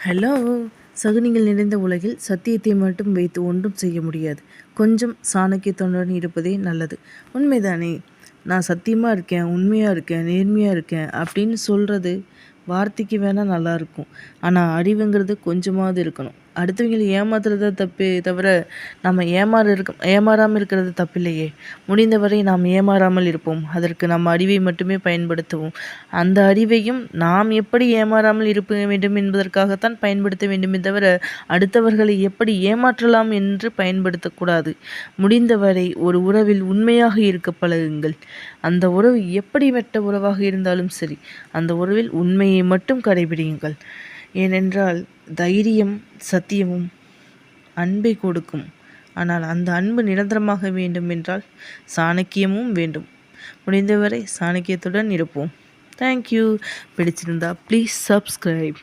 Hello. சகுனிகள் நிறைந்த உலகில் சத்தியத்தை மட்டும் வைத்து ஒன்றும் செய்ய முடியாது. கொஞ்சம் சாணக்கியத்துடன் இருப்பதே நல்லது. உண்மைதானே? நான் சத்தியமாக இருக்கேன், உண்மையாக இருக்கேன், நேர்மையாக இருக்கேன் அப்படின்னு சொல்கிறது வார்த்தைக்கு வேணால் நல்லாயிருக்கும். ஆனால் அறிவுங்கிறது கொஞ்சமாவது இருக்கணும். அடுத்தவங்களை ஏமாத்துறத தப்பே தவிர நம்ம ஏமாறாமல் இருக்கிறது தப்பில்லையே. முடிந்தவரை நாம் ஏமாறாமல் இருப்போம். அதற்கு நம்ம அறிவை மட்டுமே பயன்படுத்துவோம். அந்த அறிவையும் நாம் எப்படி ஏமாறாமல் இருக்க வேண்டும் என்பதற்காகத்தான் பயன்படுத்த வேண்டுமே தவிர அடுத்தவர்களை எப்படி ஏமாற்றலாம் என்று பயன்படுத்தக்கூடாது. முடிந்தவரை ஒரு உறவில் உண்மையாக இருக்க பழகுங்கள். அந்த உறவு எப்படிப்பட்ட உறவாக இருந்தாலும் சரி, அந்த உறவில் உண்மையை மட்டும் கடைபிடியுங்கள். ஏனென்றால் தைரியம் சத்தியமும் அன்பை கொடுக்கும். ஆனால் அந்த அன்பு நிரந்தரமாக வேண்டும் என்றால் சாணக்கியமும் வேண்டும். முடிந்தவரை சாணக்கியத்துடன் இருப்போம். தேங்க்யூ. பிடிச்சிருந்தா ப்ளீஸ் சப்ஸ்கிரைப்.